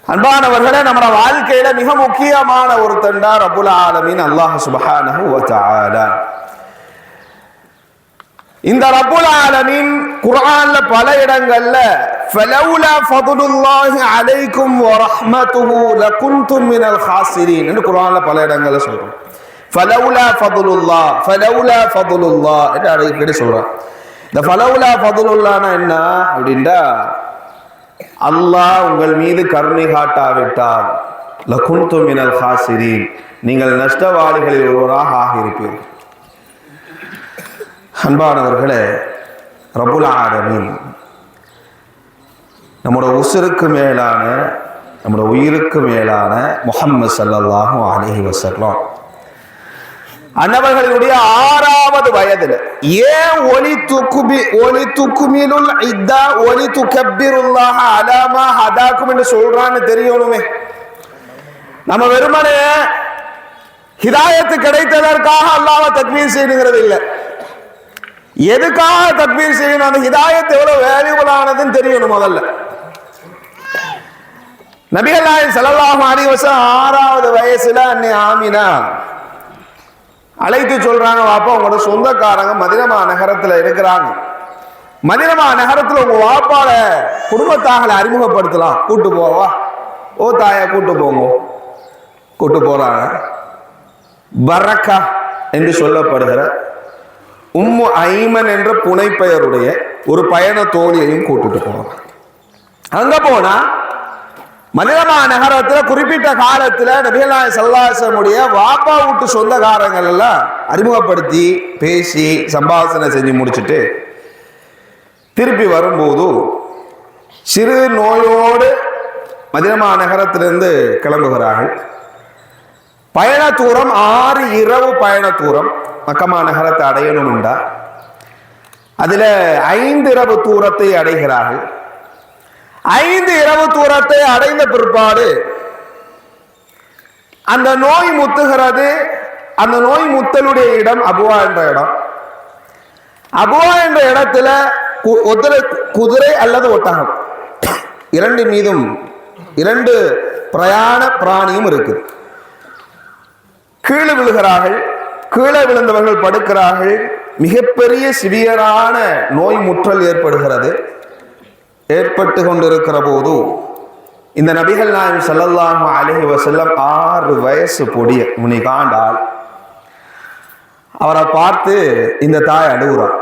அன்பானவர்களே, நம்ம வாழ்க்கையில மிக முக்கியமான ஒரு தண்டா ரப்புல் ஆலமீன் அல்லாஹ் சுப்ஹானஹு வ தஆலா. இந்த ரப்புல் ஆலமீன் குர்ஆன்ல பல இடங்கள்ல ஃபலௌலா ஃபதுலுல்லாஹி அலைக்கும் வ ரஹ்மத்துஹு லகுன்தும் மினல் காசிரீன் என்று குர்ஆன்ல பல இடங்கள்ல சொல்றோம். ஃபலௌலா ஃபதுலுல்லாஹ் ஃபலௌலா ஃபதுலுல்லாஹ் என்று அடிக்கடி சொல்றான். இந்த ஃபலௌலா ஃபதுலுல்லாஹ்னா என்ன அப்படின்னா, அல்லாஹ் உங்கள் மீது கருணை காட்டாவிட்டால் லகுன்தும் மினல் காசிரீன், நீங்கள் நஷ்டவாளிகளில் ஒருவராக ஆகியிருப்பீர்கள். அன்பானவர்களே, ரப்புல் ஆலமீன் நம்முடைய உசுருக்கு மேலான, நம்முடைய உயிருக்கு மேலான முஹம்மது ஸல்லல்லாஹு அலைஹி வஸல்லம் அன்னவர்களுடைய 6வது வயதில் ஏன் ஒலி துக்குமிலுல் இத்தா ஒலி துக்கப்பிருல்லாஹ அலாமா ஹதாக்கும் என்று சொல்றான்னு தெரியணுமே. நம்ம வெறுமனே ஹிதாயத்து கிடைத்ததற்காக அல்லாஹ்வை தக்பீர் செய்யணுங்கிறது இல்லை. எதுக்காக தக்பீர் செய்யணும், அந்த ஹிதாயத் எவ்வளவு வேல்யூபிள் ஆனதுன்னு தெரியணும். முதல்ல நபிகள் நாயகம் ஸல்லல்லாஹு அலைஹி வஸல்லம் 6வது வயசுல அன்னை ஆமினா அழைத்து சொல்றாங்க, வாப்பா உங்களோட சொந்தக்காரங்க மதீனா நகரத்துல இருக்கிறாங்க, மதீனா நகரத்துல உங்க வாப்பால குடும்பத்தாங்களை அறிமுகப்படுத்தலாம், கூட்டு போவா. ஓ தாயா, கூட்டு போங்க. கூட்டு போறாங்க. பரக்கா என்று சொல்லப்படுகிற உம்மு ஐமன் என்ற புனைப்பெயருடைய ஒரு பயண தோழியையும் கூட்டிட்டு போவாங்க. அங்க போனா மதீனா நகரத்துல குறிப்பிட்ட காலத்துல நபிகள் நாயகம் ஸல்லல்லாஹு அலைஹி வஸல்லம் வாப்பா வீட்டு சொந்தக்காரங்கள் எல்லாம் அறிமுகப்படுத்தி பேசி சம்பாஷணை செஞ்சு முடிச்சுட்டு திருப்பி வரும்போது சிறு நோயோடு மதீனா நகரத்திலிருந்து கிளம்புகிறார்கள். பயண தூரம் 6 இரவு பயண தூரம். மக்கமா நகரத்தை அடையணும்டா அதுல 5 இரவு தூரத்தை அடைகிறார்கள். 5 இரவு தூரத்தை அடைந்த பிற்பாடு அந்த நோய் முத்துகிறது. அந்த நோய் முத்தலுடைய இடம் அபுவா என்ற இடம். அபுவா என்ற இடத்துல குதிரை அல்லது ஒட்டகம், 2 மீதும் 2 பிரயாண பிராணியும் இருக்கு. கீழே விழுகிறார்கள். கீழே விழுந்தவர்கள் படுக்கிறார்கள். மிகப்பெரிய சிவியரான நோய் முற்றல் ஏற்படுகிறது. ஏற்பட்டு கொண்டிருக்கிற போது இந்த நபிகள் நாயகம் ஸல்லல்லாஹு அலைஹி வஸல்லம் 6 வயசு பொடிய முனிகாண்டால் அவரை பார்த்து இந்த தாய் அழுகுறான்.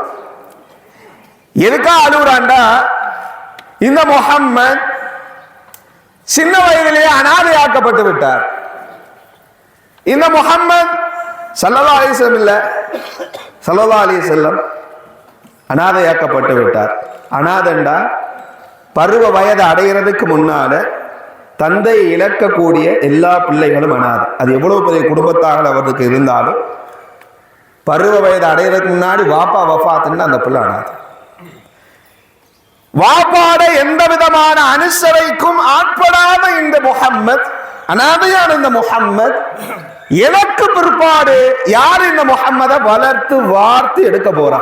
எதுக்கா அழுகுறான்டா, இந்த முஹம்மத் சின்ன வயதிலேயே அனாதையாக்கப்பட்டு விட்டார். இந்த முஹம்மத் ஸல்லல்லாஹு அலைஹி வஸல்லம் இல்ல, ஸல்லல்லாஹு அலைஹி வஸல்லம் அனாதையாக்கப்பட்டு விட்டார். அனாதண்டா பருவ வயது அடைகிறதுக்கு முன்னால தந்தை இழக்கக்கூடிய எல்லா பிள்ளைகளும் அனாதை. அது எவ்வளவு பெரிய குடும்பத்தாக அவருக்கு இருந்தாலும் பருவ வயது அடைகிறதுக்கு முன்னாடி வாப்பா வஃபாத்துன்னு அந்த பிள்ளை அனாதை. வாப்பாட எந்த விதமான அனுசரைக்கும் ஆட்படாத இந்த முஹம்மத், அனாதையான இந்த முஹம்மத், எனக்கு பிற்பாடு யார் இந்த முஹம்மதை வளர்த்து வார்த்து எடுக்க போறா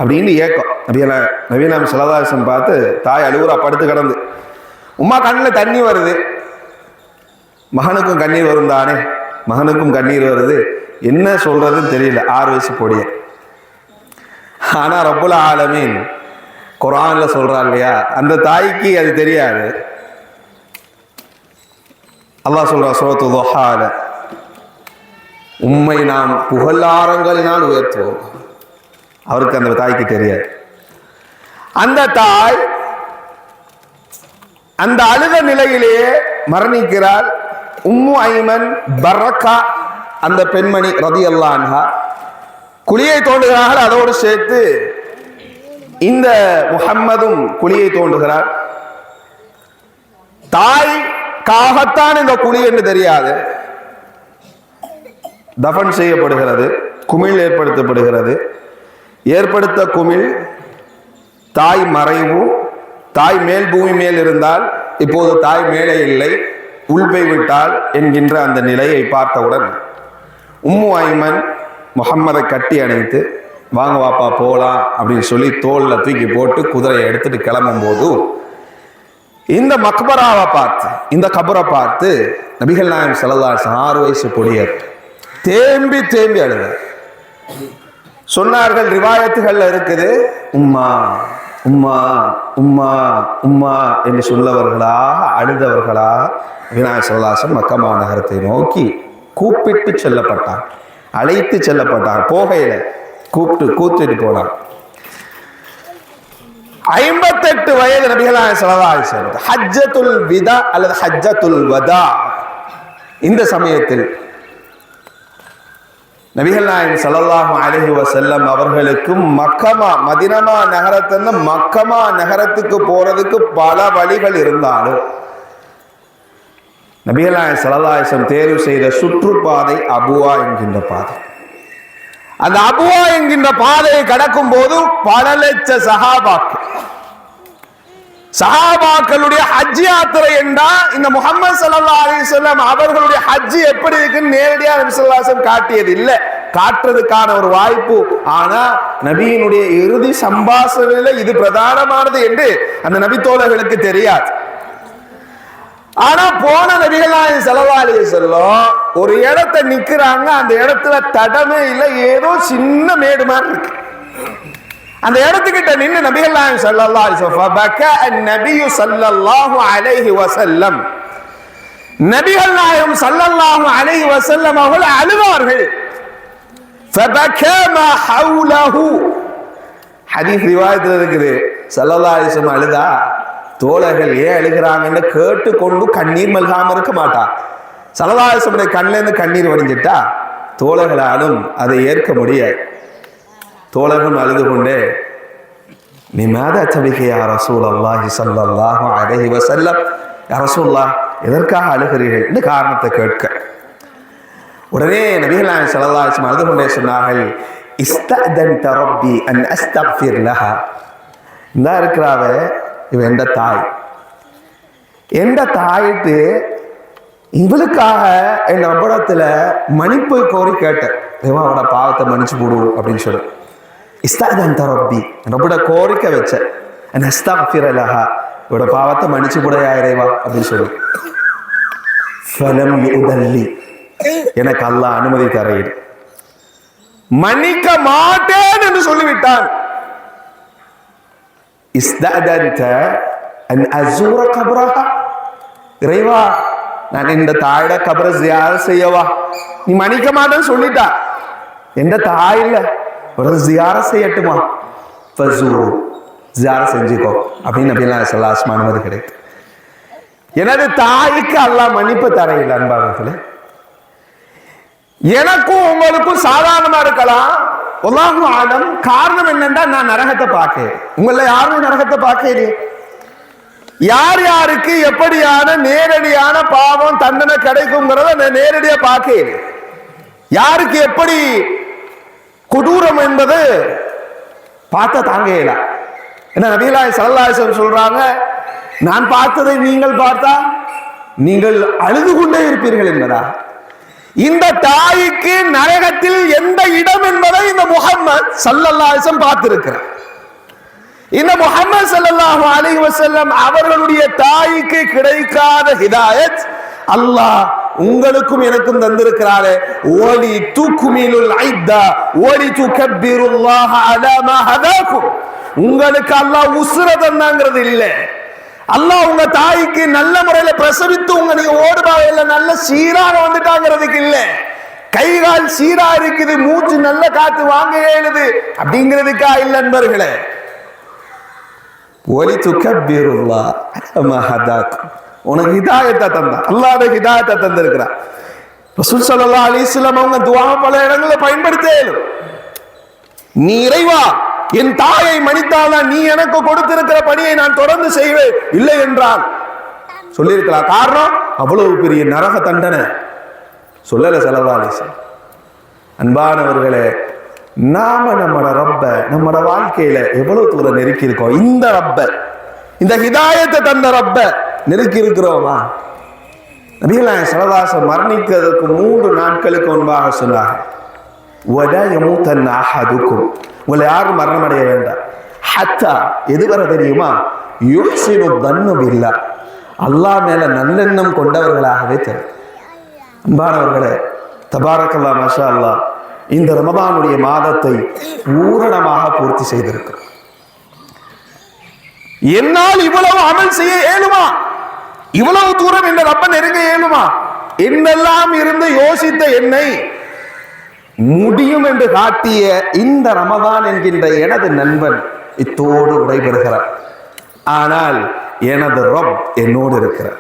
அப்படின்னு ஏக்கம். நபிகள் ஸல்லல்லாஹு அலைஹி வஸல்லம் பார்த்து தாய் அழுகுறா, படுத்து கிடந்து. உம்மா கண்ணில் தண்ணி வருது. மகனுக்கும் கண்ணீர் வரும் தானே, மகனுக்கும் கண்ணீர் வருது. என்ன சொல்றதுன்னு தெரியல 6 வயசு பொடிய. ஆனா ரப்புல் ஆலமீன் குர்ஆன்ல சொல்றான் இல்லையா, அந்த தாய்க்கு அது தெரியாது. அல்லாஹ் சொல்றான் சூரத்து துஹால, உம்மை நாம் புகழாரங்களினால் உயர்த்துவோம். அவருக்கு அந்த தாய்க்கு தெரியாது. அந்த தாய் அந்த அழுத நிலையிலேயே மரணிக்கிறாள். உம்மு ஐமன் பரக்கா அந்த பெண்மணி ரலியல்லாஹு அன்ஹா குழியை தோண்டுகிறார்கள். அதோடு சேர்த்து இந்த முஹம்மதும் குழியை தோண்டுகிறார். தாய்க்காகத்தான் இந்த குழி என்று தெரியாது. தஃபன் செய்யப்படுகிறது. குமிழ் ஏற்படுத்தப்படுகிறது. ஏற்படுத்த குமிழ் தாய் மறைவு. தாய் மேல் பூமி மேல் இருந்தால் இப்போது தாய் மேலே இல்லை, உள்பை விட்டால் என்கின்ற அந்த நிலையை பார்த்தவுடன் உம்மு ஐமன் முஹம்மதை கட்டி அணைத்து வாங்க வாப்பா போகலாம் அப்படின்னு சொல்லி தோளில் தூக்கி போட்டு குதிரையை எடுத்துட்டு கிளம்பும் போது இந்த மக்பராவை பார்த்து, இந்த கபரை பார்த்து நபிகள் நாயகம் ஸல்லல்லாஹு அலைஹி வஸல்லம் 6 வயசு பொடியர் தேம்பி தேம்பி அழுத. சொன்னார்கள், ரிவாயத்துகள்ல இருக்குது, உம்மா உம்மா உம்மா உம்மா என்று சொல்லவர்களா அழுதவர்களா நபிகள் ஸல்லல்லாஹு அலைஹி வஸல்லம் மக்கா நகரத்தை நோக்கி கூப்பிட்டு செல்லப்பட்டார், அழைத்து செல்லப்பட்டார். போகையில கூப்பிட்டு போனார். 58 வயது நபிகள் நாயகம் ஸல்லல்லாஹு அலைஹி வஸல்லம் ஹஜ்ஜத்துல் விதா அல்லது ஹஜ்ஜத்துல் வதா. இந்த சமயத்தில் நபிகள் நாயகம் ஸல்லல்லாஹு அலைஹி வஸல்லம் அவர்களுக்கு மதீனா நகரத்திலிருந்து மக்கா நகரத்துக்கு போறதுக்கு பல வழிகள் இருந்தாலும் நபிகள் நாயகம் ஸல்லல்லாஹு அலைஹி வஸல்லம் தேர்வு செய்த சுற்றுப்பாதை அபுவா என்கின்ற பாதை. அந்த அபுவா என்கின்ற பாதையை கடக்கும் போது பல லட்ச சஹாபாக்களுடைய ஹஜ் யாத்திரை என்றா இந்த முஹம்மது ஸல்லல்லாஹு அலைஹி வஸல்லம் அவர்களுடைய ஹஜ் எப்படி இருக்குன்னு நேரடியாக நபி ஸல்லல்லாஹு அலைஹி வஸல்லம் காட்டியது இல்லை, காட்டுறதுக்கான ஒரு வாய்ப்பு. ஆனா நபியினுடைய இறுதி சம்பாஷணையில இது பிரதானமானது என்று அந்த நபி தோழர்களுக்கு தெரியாது. ஆனா போன நபிகள் நாயகம் ஸல்லல்லாஹு அலைஹி வஸல்லம் ஒரு இடத்தை நிக்கிறாங்க, அந்த இடத்துல தடமே இல்லை, ஏதோ சின்ன மேடு மாதிரி இருக்கு. அந்த இடத்துக்கிட்ட நின்று நபிகள் நாயகம் ஸல்லல்லாஹு அலைஹி வஸல்லம் ஃபபகா அன்-நபியு ஸல்லல்லாஹு அலைஹி வஸல்லம், நபிகள் நாயகம் ஸல்லல்லாஹு அலைஹி வஸல்லம் அவர்கள் அழுவார்கள். ஃபபகா மா ஹவுலஹு, ஹதீஸ் ரிவாயத்துல இருக்குது, ஸல்லல்லாஹு அலைஹி வஸல்லம் அழுதா தோழர்கள் ஏன் அழுகிறாங்கன்னு கேட்டுக்கொண்டு கண்ணீர் மல்காம இருக்க மாட்டா. ஸல்லல்லாஹு அலைஹி வஸல்லம் கண்ணில இருந்து கண்ணீர் வடிஞ்சிட்டா தோழர்களாலும் அதை ஏற்க முடியாது. தோழர்கள் அழுது கொண்டே, லிமாதா தபிகி யா ரசூலல்லாஹி ஸல்லல்லாஹு அலைஹி வஸல்லம், யா ரசூலுல்லாஹ் எதற்காக அழுகிறீர்கள் என்று காரணத்தை கேட்க, உடனே நபிகள் நாயகம் ஸல்லல்லாஹு அலைஹி வஸல்லம் அழுது கொண்டே சொன்னார்கள், இஸ்தஅதன்த ரப்பி அன் அஸ்தக்ஃபிர் லஹா, இந்த இருக்கிறாவ இவ எந்த தாய், எந்த தாயிட்டு இவளுக்காக என் ரப்படத்துல மன்னிப்பு கோரி கேட்டேன், அவனோட பாவத்தை மன்னிச்சு போடு அப்படின்னு சொல்லு. இஸ்தஅதன்த ரப்பி, ரப்பட கோரிக்கை வச்ச, அன் அஸ்தக்ஃபிர் லஹா, இவட பாவத்தை மன்னிச்சு போடையா இறைவா அப்படின்னு சொல்லு. ஃபலம் யுதல்லி, எனக்கு அல்லாஹ் அனுமதி தரையில் மன்னிக்க மாட்டேன் என்று சொல்லிவிட்டான். இஸ்தஅதன்த அன் அஸூர கப்ரஹா, இறைவா நான் இந்த தாயோட கபரை ஜியாரத் செய்யவா, நீ மன்னிக்க மாட்டேன்னு சொல்லிட்டா, எந்த தாய் இல்ல ஒரு ஜியாரத் செய்யட்டுமா, ஃபஸூரு, ஜியாரத் செஞ்சுக்கோ அப்படின்னு நபிகள் நாயகம் ஸல்லல்லாஹு அலைஹி வஸல்லம் அனுமதி கிடைக்கும். எனது தாய்க்கு அல்லாஹ் மன்னிப்பு தரையில் அன்பார்களே, எனக்கும் உங்களுக்கும் சாதாரணமா இருக்கலாம், அல்லாஹு ஆலம். காரணம் என்னன்னா நான் நரகத்தை பார்க்கிறேன், உங்களை யாரும் நரகத்தை பார்க்கிறே. யார் யாருக்கு எப்படியான நேரடியான பாவம் தண்டனை கிடைக்கும்ங்கிறத நான் நேரடியா பார்க்கிறேன். யாருக்கு எப்படி கொடூரம் என்பது பார்த்த தாங்க இயல. என்ன நபிகள் நாயகம் ஸல்லல்லாஹு அலைஹி வஸல்லம் சொல்றாங்க, நான் பார்த்ததை நீங்கள் பார்த்தா நீங்கள் அழுது கொண்டே இருப்பீர்கள் என்பதா. இந்த தாய்க்கு நரகத்தில் எந்த இடம் என்பதை இந்த முஹம்மது ஸல்லல்லாஹு அலைஹி வஸல்லம் பார்த்திருக்கிறார். இந்த முஹம்மது ஸல்லல்லாஹு அலைஹி வஸல்லம் அவர்களுடைய தாய்க்கு கிடைக்காத ஹிதாயத் அல்லாஹ் உங்களுக்கும் எனக்கும் தந்திருக்கிறாரே. ஒலி துக்மிலுல் ஐத்தா ஒலி துகப்பிருல்லாஹ அலா மா ஹதாக்கும், உங்களுக்கு அல்லாஹ் உஸ்ர தந்தாங்கிறது இல்லை. அல்லாஹ் உங்க தாய்க்கு நல்ல முறையில பிரசவித்து உங்க நீங்க ஓடுபாவையில நல்ல சீராக வந்துட்டாங்கிறதுக்கு இல்ல, கை கால் சீரா இருக்குது, மூச்சு நல்ல காத்து வாங்க எழுது அப்படிங்கிறதுக்கா இல்ல நண்பர்களே. ஒலி துகப்பிருல்லாஹ அலா மா ஹதாக்கும், உனக்கு ஹிதாயத்தை தந்தா, அல்லாஹ்வுடைய ஹிதாயத்தை தந்திருக்கிறார். ரசூல் ஸல்லல்லாஹு அலைஹி வஸல்லம் அவங்க துஆ பல இடங்களில் பயன்படுத்தேன். நீ இறைவா என் தாயை மன்னித்தால்தான் நீ எனக்கு கொடுத்திருக்கிற பணியை நான் தொடர்ந்து செய்வேன், இல்லை என்றால் சொல்லியிருக்கலாம். காரணம் அவ்வளவு பெரிய நரக தண்டனை சொல்லல ஸல்லல்லாஹு அலைஹி வஸல்லம். அன்பானவர்களே, நாம நம்மட ரப்ப நம்மட வாழ்க்கையில எவ்வளவு தூரம் நெருக்கி இருக்கோம். இந்த ரப்ப, இந்த ஹிதாயத்தை தந்த ரப்ப நெருக்கி இருக்கிறோமா? நபிகள் நாயகம் ஸல்லல்லாஹு அலைஹி வஸல்லம் மரணிக்கிறதுக்கு 3 நாட்களுக்கு முன்பாக சொன்னாங்க, வலா யமூதன்ன அஹதுக்கும், உங்களை யாரும் மரணம் அடைய வேண்டாம், ஹத்தா எதுவரை தெரியுமா, யுஹ்சினு தன்னு பில்லாஹ், அல்லாஹ் மேல நல்லெண்ணம் கொண்டவர்களாகவே தெரியும். அன்பானவர்களே, தபாரக்கல்லாஹ் மாஷா அல்லாஹ், இந்த ரமதானுடைய மாதத்தை பூரணமாக பூர்த்தி செய்திருக்கிறோம். என்னால் இவ்வளவு அமல் செய்ய இயலுமா? இவ்வளவு தூரம் இந்த ரப்ப நெருங்க இயலுமா? என்னெல்லாம் இருந்து யோசித்த என்னை முடியும் என்று காட்டிய இந்த ரமதான் என்கின்ற எனது நண்பன் இத்தோடு விடைபெறுகிறார். ஆனால் எனது ரப் என்னோடு இருக்கிறார்.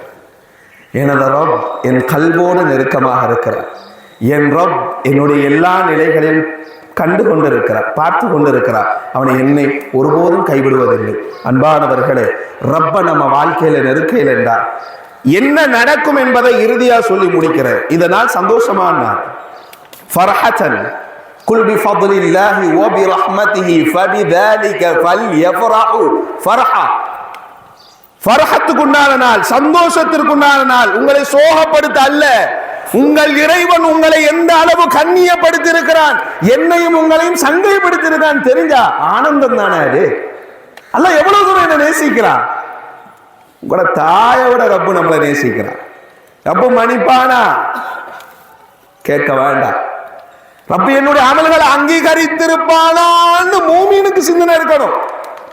எனது ரப் என் கல்வோடு நெருக்கமாக இருக்கிறார். என் ரப் என்னுடைய எல்லா நிலைகளையும் கண்டு கொண்டிருக்கிறார், பார்த்து கொண்டிருக்கிறார். அவனை என்னை ஒருபோதும் கைவிடுவதில்லை. அன்பானவர்களே, ரப்ப நம்ம வாழ்க்கையில நெருக்கையில் என்றார் என்ன நடக்கும் என்பதை இறுதியா சொல்லி முடிக்கிறேன். இதனால் சந்தோஷமான ஃபர்ஹத்தன் குல் பிஃபத்லில்லாஹி வ பிரஹ்மத்திஹி ஃபபிதாலிக ஃபல்யஃப்ரஹு. ஃபர்ஹா, ஃபர்ஹத்துக்குண்டான நாள், சந்தோஷத்திற்குண்டான நாள். உங்களை சோகப்படுத்த அல்ல, உங்கள் இறைவன் உங்களை எந்த அளவு கண்ணியப்படுத்தி இருக்கிறான், என்னையும் உங்களையும் சங்கைப்படுத்தி இருக்கான் தெரிஞ்சா ஆனந்தம் தானே அது. அல்லாஹ் எவ்வளவு தூரம் என்ன நேசிக்கிறான். உங்களோட தாயோட ரப்பு நம்மளை நேசிக்கிறான். ரப்பு மன்னிப்பானா? கேட்க வேண்டாம். ரப்பு என்னுடைய அமல்களை அங்கீகரித்திருப்பானான்னு மூமினுக்கு சிந்தனை இருக்கணும்,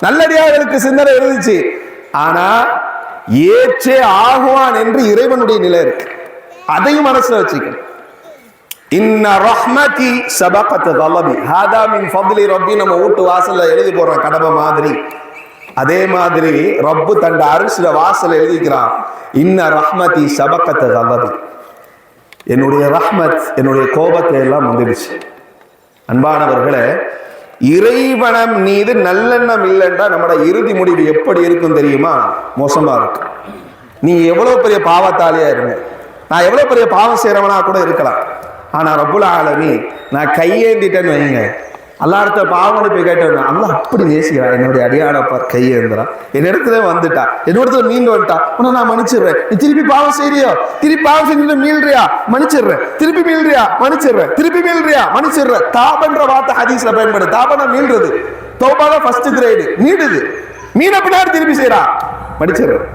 நல்லடியார்களுக்கு சிந்தனை இருந்துச்சு. ஆனா ஏற்றே ஆகுவான் என்று இறைவனுடைய நிலை இருக்கு, அதையும் மனசுல வச்சுக்கணும். இன்ன ரஹ்மதி சபகத் கலபி ஹாதா மின் ஃபத்லி ரப்பி. நம்ம வீட்டு வாசல்ல எழுதி போடுறோம் கடமை மாதிரி. அதே மாதிரி ரப்பு தண்ட அரிசில வாசல் எழுதிக்கிறான், இன்ன ரஹ்மதி சபகத் கலபி. என்னுடைய ரஹ்மத் என்னுடைய கோபத்தை எல்லாம் வந்துடுச்சு. அன்பானவர்களே, இறைவனம் மீது நல்லெண்ணம் இல்லைன்றா நம்மளோட இறுதி முடிவு எப்படி இருக்கும் தெரியுமா? மோசமா இருக்கும். நீ எவ்வளவு பெரிய பாவத்தாலியா இருங்க, நான் எவ்வளவு பெரிய பாவம் செய்யறவனா கூட இருக்கலாம், ஆனா ரப்புல் ஆலமீன் நான் கையேந்திட்டேன்னு வைங்க, அல்லாஹ்ட்ட பாவம் போய் கேட்டேன், அல்லாஹ் அப்படி நேசிக்கிறான் என்னுடைய அடியானப்பார் கையேந்திரான், என்னிடத்துல வந்துட்டா, என்னிடத்துல மீண்டு வந்துட்டா, உன்னை நான் மன்னிச்சிடுறேன். நீ திருப்பி பாவம் செய்யறியோ, திருப்பி பாவம் செஞ்சுட்டு மீள்றியா, மன்னிச்சிடுறேன். திருப்பி மீள்றியா, மன்னிச்சிடுறேன். திருப்பி மீள்றியா, மன்னிச்சிடுறேன். தாபன்ற வார்த்தை ஹதீஸ்ல பயன்படு. தாபனா மீள்றது, தௌபால ஃபர்ஸ்ட் கிரேடு, மீடுது. மீன பின்னாடி திருப்பி செய்யறா, மன்னிச்சிடுறேன்.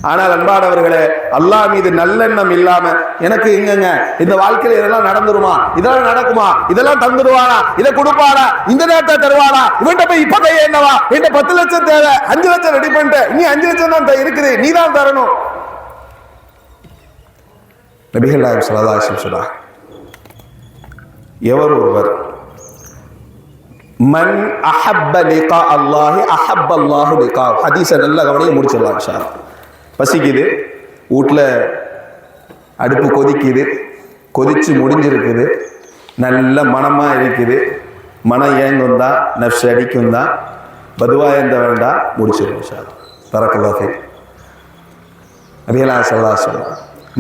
ஆனால் அன்பானவர்களே, அல்லாஹ் மீது நல்லெண்ணம் இல்லாம எனக்கு எங்கங்க இந்த வாழ்க்கையில இதெல்லாம் நடந்துருமா, இதெல்லாம் நடக்குமா, இதெல்லாம் தந்துடுவானா, இதை கொடுப்பானா, இந்த நேரத்தை தருவானா, இவன்ட்ட போய் இப்ப கைய என்னவா, என்கிட்ட 10 லட்சம் தேவை, 5 லட்சம் ரெடி பண்ணிட்டேன், நீ 5 லட்சம் தான் இருக்குது, நீ தான் தரணும். நபிகள் நாயகம் ஸல்லல்லாஹு அலைஹி வஸல்லம் சொன்னார், எவர் ஒருவர் மன் அஹப்ப லிகா அல்லாஹி அஹப்ப அல்லாஹு லிகா. ஹதீஸை நல்லா கவனிக்க முடிச்சிடலாம் இன்ஷா அல்லாஹ். பசிக்குது, வீட்டில் அடுப்பு கொதிக்குது, கொதிச்சு முடிஞ்சிருக்குது, நல்ல மனமாக இருக்குது, மனம் ஏங்கும் தான், நஃப்ஸ் அடிக்கும் தான், பதுவாக இருந்த வேண்டாம், முடிச்சிடும் சார். பரக்கல்லாஹ் ஃபீக். நபிகள் ஸல்லல்லாஹு அலைஹி வஸல்லம்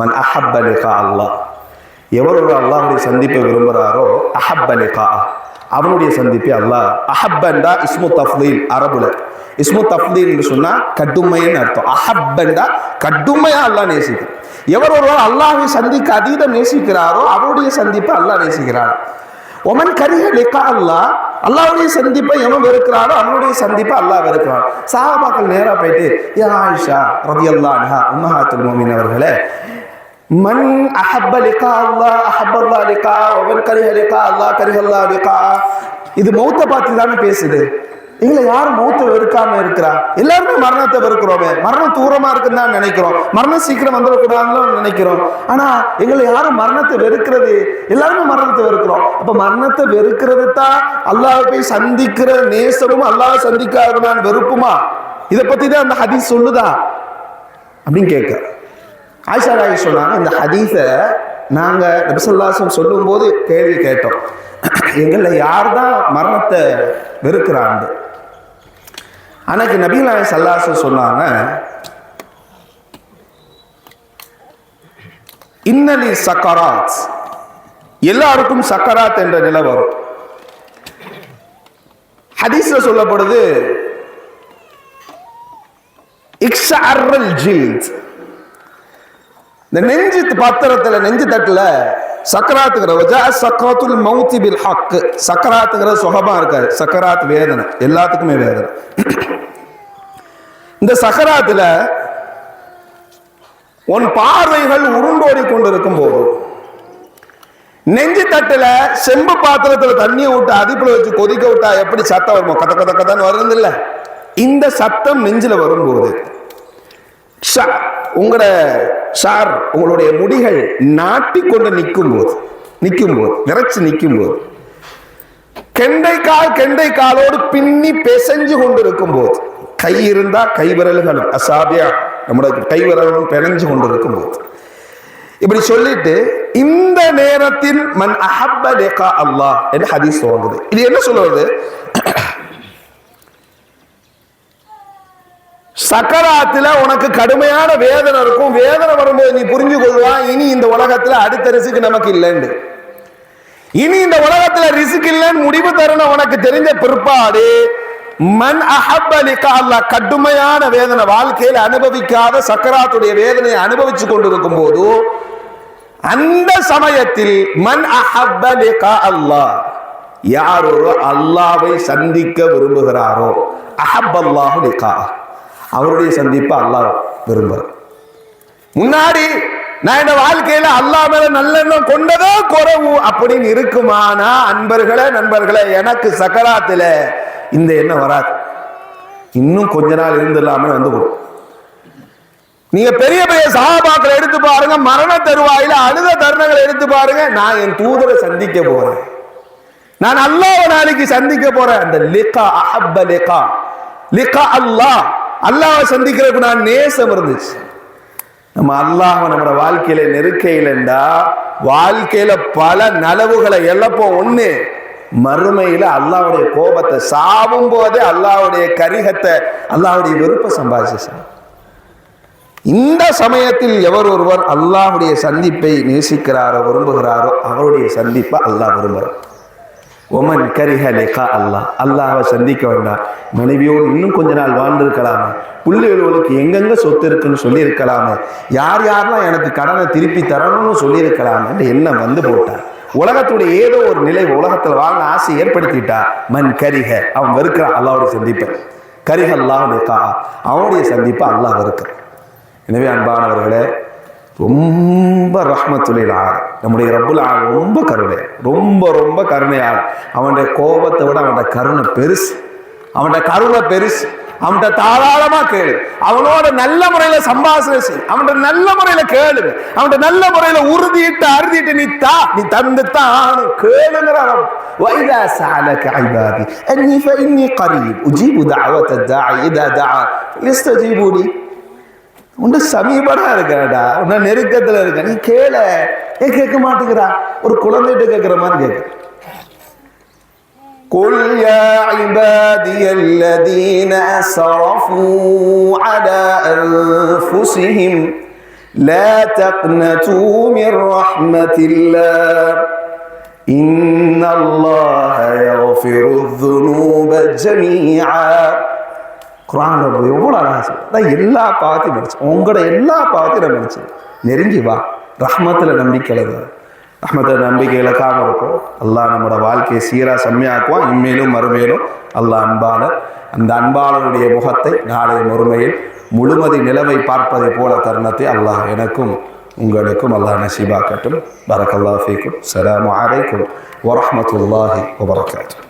மன் அஹப்ப லிகா அல்லாஹ், எவர் ஒரு அல்லாஹ்வுடைய சந்திப்பை விரும்புகிறாரோ அஹப்ப லிகா, அவனுடைய சந்திப்பை அல்லாஹ். அஹப்பண்டா இஸ்மு தஃதீல், அரபுல இஸ்மு தஃதீல் என்று சொன்னா கடுமைன்னு அர்த்தம். அஹப்பண்டா கடுமையா அல்லாஹ் நேசிக்கிறார். எவர் ஒருவர் அல்லாஹ்வை சந்திக்க அதீதம் நேசிக்கிறாரோ அவருடைய சந்திப்பை அல்லாஹ் நேசிக்கிறார். ஒமன் கரிஹ லிகா அல்லாஹ், அல்லாஹ்வுடைய சந்திப்பை எவன் வெறுக்கிறாரோ அவனுடைய சந்திப்பை அல்லாஹ் வெறுக்கிறான். சஹாபாக்கள் நேரா போயிட்டு, யா ஆயிஷா ரலியல்லாஹு அன்ஹா உம்மஹாத்துல் முஃமினீன் அவர்களே, மன் அஹப்ப லிகா அல்லாஹ் அஹப்ப அல்லாஹ் லிகா வமன் கரிஹ லிகா அல்லாஹ் கரிஹ அல்லாஹ் லிகா. இது மௌத்தை பார்த்து தானே பேசுது. எங்களை யாரும் மௌத்தை வெறுக்காம இருக்கிறா? எல்லாருமே மரணத்தை வெறுக்கிறோமே, மரணம் தூரமா இருக்குன்னு தான் நினைக்கிறோம், மரணம் சீக்கிரம் வந்துடக்கூடாதுன்னு நினைக்கிறோம். ஆனா எங்களை யாரும் மரணத்தை வெறுக்கிறது, எல்லாருமே மரணத்தை வெறுக்கிறோம். அப்ப மரணத்தை வெறுக்கிறது தான் அல்லாஹ் போய் சந்திக்கிற நேசமும் அல்லாஹ் சந்திக்காத வெறுப்புமா? இதை பத்தி தான் அந்த ஹதீஸ் சொல்லுதா அப்படின்னு கேட்க ஆயிஷா ராயி சொன்னாங்க, இந்த ஹதீஸை நாங்க நபி ஸல்லல்லாஹு அலைஹி வஸல்லம் சொல்லும் போது கேள்வி கேட்டோம், எங்களை யார் தான் மரணத்தை வெறுக்கிறாங்க? அன்னைக்கு நபிகள் நாயகம் ஸல்லல்லாஹு அலைஹி வஸல்லம் சொன்னாங்க, இன்னலி சக்கராத், எல்லாருக்கும் சக்கராத் என்ற நிலை வரும். ஹதீஸ்ல சொல்லப்படுது, இக்ஸஅர்ரல் ஜில்த், இந்த நெஞ்சு பத்திரத்துல நெஞ்சு தட்டுல சக்கராத்துங்கிற வஜா சக்கராத்துல் மௌத்தி பில் ஹக், சக்கராத்துங்கிற சுகமா இருக்காது, சக்கராத் வேதனை, எல்லாத்துக்குமே வேதனை. இந்த சக்கராத்துல உன் பார்வைகள் உருண்டோடி கொண்டிருக்கும் போது, நெஞ்சு தட்டுல செம்பு பாத்திரத்துல தண்ணியை விட்டு அதிப்புல வச்சு கொதிக்க விட்டா எப்படி சத்தம் வருமோ, கத கத கதன்னு வருது இல்ல, இந்த சத்தம் நெஞ்சில வரும்போது, உங்களுடைய முடிகள் நாட்டிக்கொண்டு நிற்கும் போது விரைச்சு நிற்கும் போது, கெண்டை காலோடு பின்னி பெசஞ்சு கொண்டிருக்கும் போது, கை இருந்தா கை விரல்களும் அசாபியா நம்முடைய கை விரல்களும் பிணைஞ்சு கொண்டிருக்கும் போது, இப்படி சொல்லிட்டு இந்த நேரத்தில் மன் அஹப்ப லிகா அல்லாஹ் என்று ஹதீஸ் சொல்லுது. இது என்ன சொல்றது? சக்கராத்துல உனக்கு கடுமையான வேதனை இருக்கும். வேதனை வரும்போது நீ புரிஞ்சு கொள்வான், இனி இந்த உலகத்துல அடுத்த ரிஸ்க் நமக்கு இல்லைன்னு. இனி இந்த உலகத்துல ரிஸ்க் இல்லைன்னு முடிவு தரணும் உனக்கு தெரிஞ்ச பிற்பாடு, மன் அஹப்ப லிகா அல்லாஹ், கடுமையான வேதனை, வாழ்க்கையில் அனுபவிக்காத சக்கராத்துடைய வேதனையை அனுபவிச்சு கொண்டிருக்கும் போது, அந்த சமயத்தில் மன் அஹப்ப லிகா அல்லாஹ், யார் ஒரு அல்லாஹ்வை சந்திக்க விரும்புகிறாரோ, அஹப்பல்லாஹு லிகா, அவருடைய சந்திப்பை அல்லாஹ் விரும்புகிறார். முன்னாடி நான் இந்த வாழ்க்கையில அல்லாஹ் மேல நல்லெண்ணம் கொண்டதோ குறைவு அப்படின்னு இருக்குமானா, நண்பர்களே எனக்கு சக்கராத்துல இந்த எண்ணம் வராது. இன்னும் கொஞ்ச நாள் இருந்துடலாமே வந்து போடும். நீங்க பெரிய பெரிய சஹாபாக்களை எடுத்து பாருங்க, மரண தருவாயில அழுத தருணங்களை எடுத்து பாருங்க. நான் என் தூதரை சந்திக்க போறேன், நான் அல்லாஹ்வை நாளைக்கு சந்திக்க போறேன். அந்த லிகா, அஹப்ப லிகா அல்லாஹ், அல்லாஹ்வை சந்திக்கிறதுக்கு நான் நேசம் இருந்துச்சு. நம்ம அல்லாஹ்வை நம்ம வாழ்க்கையில நெருக்கையிலண்டா வாழ்க்கையில பல நலவுகளை இழப்போம். ஒண்ணு, மறுமையில அல்லாஹ்வுடைய கோபத்தை, சாவும் போதே அல்லாஹ்வுடைய கரிகத்தை, அல்லாஹ்வுடைய வெறுப்பை சம்பாதிச்சு. இந்த சமயத்தில் எவர் ஒருவர் அல்லாஹ்வுடைய சந்திப்பை நேசிக்கிறாரோ விரும்புகிறாரோ அவருடைய சந்திப்பை அல்லாஹ் விரும்புகிறார். ஒமன் கரிஹ லிகா அல்லாஹ், அல்லாஹ்வை சந்திக்க வேண்டாம், மனைவியோடு இன்னும் கொஞ்ச நாள் வாழ்ந்திருக்கலாமே, பிள்ளைகளுக்கு எங்கெங்க சொத்து இருக்குன்னு சொல்லியிருக்கலாமே, யாரெல்லாம் எனக்கு கடனை திருப்பி தரணும்னு சொல்லியிருக்கலாமே எண்ணம் வந்து போட்டார். உலகத்துடைய ஏதோ ஒரு நிலை, உலகத்தில் வாழ ஆசை ஏற்படுத்திட்டா, மன் கரிஹ, அவன் வெறுக்கிறான் அல்லாஹ்வுடைய சந்திப்பை. கரிஹ அல்லாஹ் லிகா, அவனுடைய சந்திப்பை அல்லாஹ் வெறுக்கிறான். எனவே அன்பானவர்களே, ரொம்ப ரஹ்மத்துல் ஆலமீன் நம்முடைய ரப்புல் ஆலமீன் ரொம்ப கருணையாளர். அவனுடைய கோபத்தை விட அவனுடைய கருணை பெருசு, அவன்கிட்ட தாராளமா கேளு, அவனோட நல்ல முறையில சம்பாஷணை செய், அவன்கிட்ட நல்ல முறையில கேளு, அவன்கிட்ட நல்ல முறையில அறுதிட்டு நீ தந்துத்தான் கேளுங்கிறார். وَإِذَا سَأَلَكَ عِبَادِي أَنِّي فَإِنِّي قَرِيبٌ أُجِيبُ دَعْوَةَ الدَّاعِ إِذَا دَعَانِ فَلْيَسْتَجِيبُوا لِي. உன்ன சமீபமா இருக்கடா, உன்ன நெருக்கத்துல இருக்க, நீ கேள, ஏன் கேட்க மாட்டேங்கிறா? ஒரு குழந்தைகிட்ட கேட்கிற மாதிரி கேட்க. قُلْ يَا عِبَادِيَ الَّذِينَ أَسْرَفُوا عَلَى أَنفُسِهِمْ لَا تَقْنَطُوا مِنْ رَحْمَةِ اللَّهِ إِنَّ اللَّهَ يَغْفِرُ الذُّنُوبَ جَمِيعًا. குர்ஆன்ல எவ்வளவு அழகா சொல்லுது. எல்லா பாவத்தையும் மன்னிச்சு, உங்களோட எல்லா பாவத்தையும் மன்னிச்சு, நெருங்கி வா, ரஹ்மத்துல நம்பிக்கை இழக்காம இருக்கும். அல்லாஹ் நம்மளோட வாழ்க்கையை சீரா செம்மையாக்குவான். இம்மேலும் மறுமையிலும் அல்லாஹ் அந்த அன்பாளனுடைய முகத்தை நாளை மறுமையில் முழுமதி நிலவை பார்ப்பதை போல தருணத்தை அல்லாஹ் எனக்கும் உங்களுக்கும் அல்லாஹ் நசீபாக்கட்டும். பரக்கல்லாஹு ஃபீக்கும். ஸலாமு அலைக்கும் வரஹ்மத்துல்லாஹி வபரகாத்துஹு.